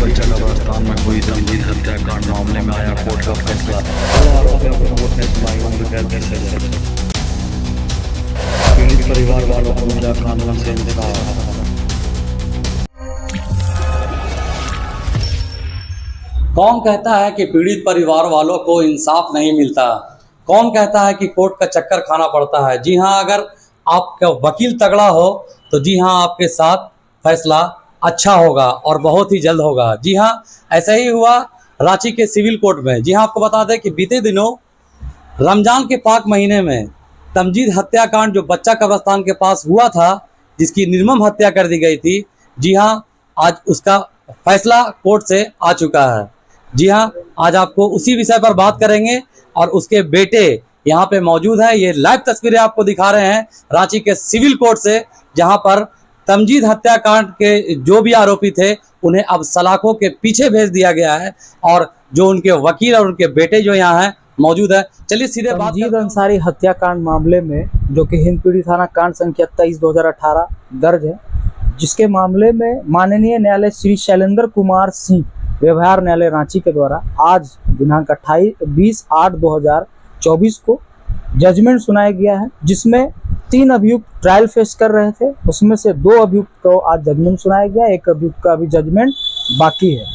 बच्चा कब्रिस्तान में हुई तमजीद हत्याकांड मामले में आया कोर्ट का फैसला। पीड़ित परिवार वालों को मिला कानून से इंसाफ। कौन कहता है कि पीड़ित परिवार वालों को इंसाफ नहीं मिलता? कौन कहता है कि कोर्ट का चक्कर खाना पड़ता है? जी हाँ, अगर आपका वकील तगड़ा हो तो जी हाँ, आपके साथ फैसला अच्छा होगा और बहुत ही जल्द होगा। जी हाँ, ऐसा ही हुआ रांची के सिविल कोर्ट में। जी हाँ, आपको बता दें कि बीते दिनों रमजान के पाक महीने में तमजीद हत्याकांड जो बच्चा कब्रिस्तान के पास हुआ था, जिसकी निर्मम हत्या कर दी गई थी, जी हाँ, आज उसका फैसला कोर्ट से आ चुका है। जी हाँ, आज आपको उसी विषय पर बात करेंगे और उसके बेटे यहाँ पे मौजूद है। ये लाइव तस्वीरें आपको दिखा रहे हैं रांची के सिविल कोर्ट से, जहाँ पर तमजीद हत्याकांड के जो भी आरोपी थे उन्हें अब सलाखों के पीछे भेज दिया गया है और जो उनके वकील और उनके बेटे जो यहाँ हैं मौजूद है। चलिए सीधे बात। तमजीद अंसारी हत्याकांड मामले में जो कि हिंदपीढ़ी थाना कांड संख्या 23/2018 दर्ज है, जिसके मामले में माननीय न्यायालय श्री शैलेंद्र कुमार सिंह व्यवहार न्यायालय रांची के द्वारा आज दिनांक 20/8/2024 को जजमेंट सुनाया गया है, जिसमें 3 अभियुक्त ट्रायल फेस कर रहे थे। उसमें से 2 अभियुक्त को आज जजमेंट सुनाया गया, 1 अभियुक्त का अभी जजमेंट बाकी है।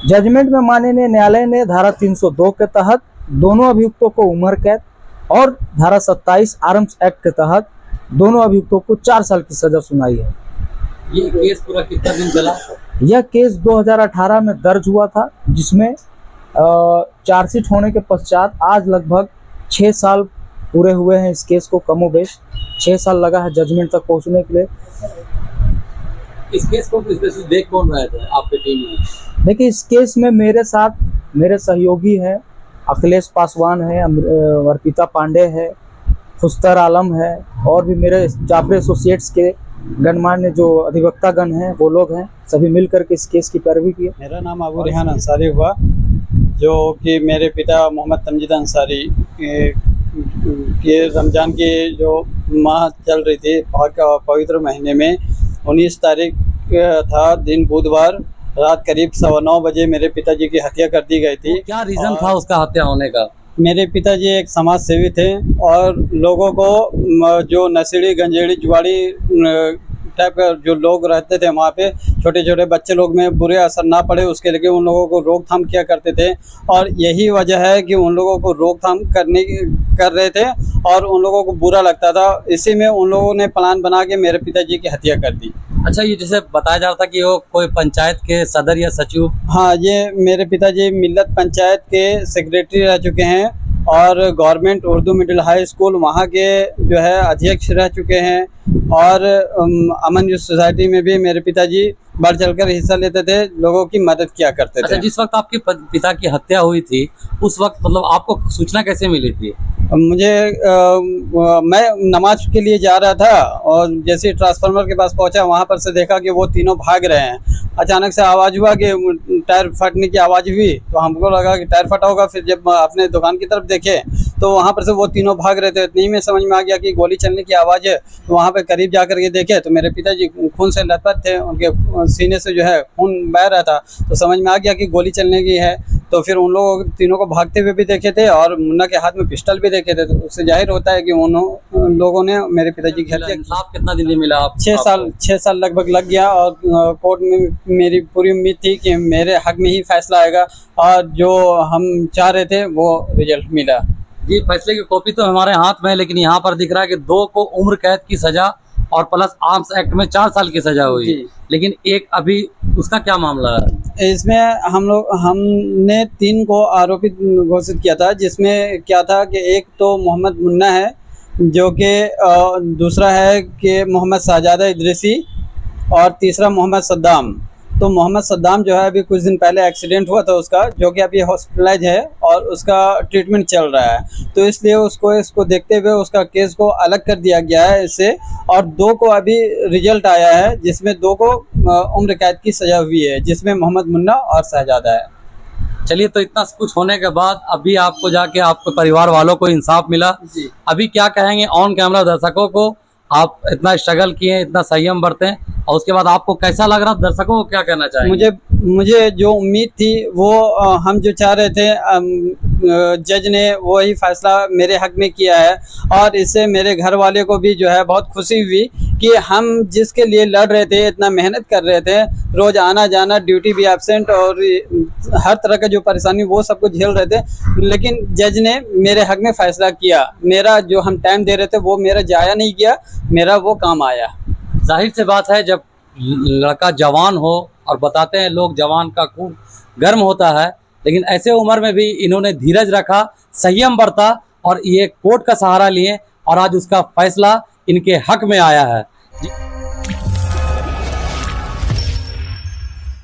जजमेंट में माननीय न्यायालय ने धारा 302 के तहत दोनों अभियुक्तों को उम्र कैद और धारा 27 आर्म्स एक्ट के तहत दोनों अभियुक्तों को 4 साल की सजा सुनाई है। ये केस पूरा कितना दिन चला? यह केस 2018 में दर्ज हुआ था, जिसमें चार्जशीट होने के पश्चात आज लगभग 6 साल पूरे हुए हैं। इस केस को कमोबेश 6 साल लगा है जजमेंट तक पहुंचने के लिए। इस केस को स्पेशली देख कौन रहे थे आपके टीम में? देखिए, इस केस में मेरे साथ मेरे सहयोगी हैं, अखिलेश पासवान है, अर्पिता पांडे है, खुस्तर आलम है और भी मेरे जाफर एसोसिएट्स के गणमान्य जो अधिवक्ता गण हैं वो लोग हैं। सभी मिलकर के इस केस की पैरवी की है। मेरा नाम अबू रेहान अंसारी हुआ, जो कि मेरे पिता मोहम्मद तमजीद अंसारी के रमज़ान की जो माह चल रही थी पवित्र महीने में 19 तारीख था दिन बुधवार रात करीब 9:15 बजे मेरे पिताजी की हत्या कर दी गई थी। क्या रीज़न था उसका हत्या होने का? मेरे पिताजी एक समाज सेवी थे और लोगों को जो नशेड़ी गंजेड़ी जुआड़ी टाइप का जो लोग रहते थे वहाँ पे, छोटे छोटे बच्चे लोग में बुरे असर ना पड़े उसके लिए उन लोगों को रोकथाम किया करते थे। और यही वजह है कि उन लोगों को रोकथाम कर रहे थे और उन लोगों को बुरा लगता था। इसी में उन लोगों ने प्लान बना के मेरे पिताजी की हत्या कर दी। अच्छा, ये जैसे बताया जा रहा था कि वो कोई पंचायत के सदर या सचिव? हाँ, ये मेरे पिताजी मिल्लत पंचायत के सेक्रेटरी रह चुके हैं और government Urdu middle high school वहाँ के जो है अध्यक्ष रह चुके हैं और अमन यूथ सोसाइटी में भी मेरे पिताजी बढ़ चढ़कर हिस्सा लेते थे, लोगों की मदद किया करते थे। अच्छा, जिस वक्त आपके पिता की हत्या हुई थी उस वक्त मतलब आपको सूचना कैसे मिली थी? मुझे मैं नमाज के लिए जा रहा था और जैसे ट्रांसफार्मर के पास पहुंचा वहां पर से देखा कि वो तीनों भाग रहे हैं। अचानक से आवाज़ हुआ कि टायर फटने की आवाज़ हुई, तो हमको लगा कि टायर फटा होगा। फिर जब अपने दुकान की तरफ देखे तो वहां पर से वो तीनों भाग रहे थे। इतनी में समझ में आ गया कि गोली चलने की आवाज़ है। तो वहाँ पे करीब जाकर के देखे तो मेरे पिताजी खून से लथपथ थे, उनके सीने से जो है खून बह रहा था। तो समझ में आ गया कि गोली चलने की है। तो फिर उन लोगों तीनों को भागते हुए भी देखे थे और मुन्ना के हाथ में पिस्टल भी देखे थे। तो उससे जाहिर होता है कि उन लोगों ने मेरे पिताजी की हत्या। इंसाफ कितना दिन में मिला? 6 साल लगभग लग गया और कोर्ट में मेरी पूरी उम्मीद थी कि मेरे हक में ही फैसला आएगा और जो हम चाह रहे थे वो रिजल्ट मिला। जी, फैसले की कॉपी तो हमारे हाथ में है, लेकिन यहाँ पर दिख रहा है कि 2 को उम्र कैद की सजा और प्लस आर्म्स एक्ट में 4 साल की सजा हुई, लेकिन एक अभी उसका क्या मामला है? इसमें हमने 3 को आरोपित घोषित किया था, जिसमें क्या था कि एक तो मोहम्मद मुन्ना है, जो कि दूसरा है कि मोहम्मद शाहजादा इदरीसी और तीसरा मोहम्मद सद्दाम। तो मोहम्मद सद्दाम जो है अभी कुछ दिन पहले एक्सीडेंट हुआ था उसका, जो कि अभी हॉस्पिटलाइज है और उसका ट्रीटमेंट चल रहा है। तो इसलिए इसको देखते हुए उसका केस को अलग कर दिया गया है इससे। और 2 को अभी रिजल्ट आया है, जिसमें 2 को उम्र कैद की सजा हुई है, जिसमें मोहम्मद मुन्ना और शहजादा है। चलिए, तो इतना कुछ होने के बाद अभी आपको जाके आपके परिवार वालों को इंसाफ मिला, अभी क्या कहेंगे ऑन कैमरा दर्शकों को आप इतना स्ट्रगल किए, इतना संयम बरते हैं, और उसके बाद आपको कैसा लग रहा? दर्शकों को क्या कहना चाहेंगे? मुझे जो उम्मीद थी वो हम जो चाह रहे थे जज ने वही फैसला मेरे हक में किया है, और इससे मेरे घर वाले को भी जो है बहुत खुशी हुई कि हम जिसके लिए लड़ रहे थे, इतना मेहनत कर रहे थे, रोज़ आना जाना, ड्यूटी भी एब्सेंट और हर तरह का जो परेशानी वो सब कुछ झेल रहे थे, लेकिन जज ने मेरे हक में फ़ैसला किया। मेरा जो हम टाइम दे रहे थे वो मेरा जाया नहीं गया, मेरा वो काम आया। जाहिर सी बात है, जब लड़का जवान हो, और बताते हैं लोग जवान का खून गर्म होता है, लेकिन ऐसे उम्र में भी इन्होंने धीरज रखा, संयम बरता और ये कोर्ट का सहारा लिए, और आज उसका फैसला इनके हक में आया है।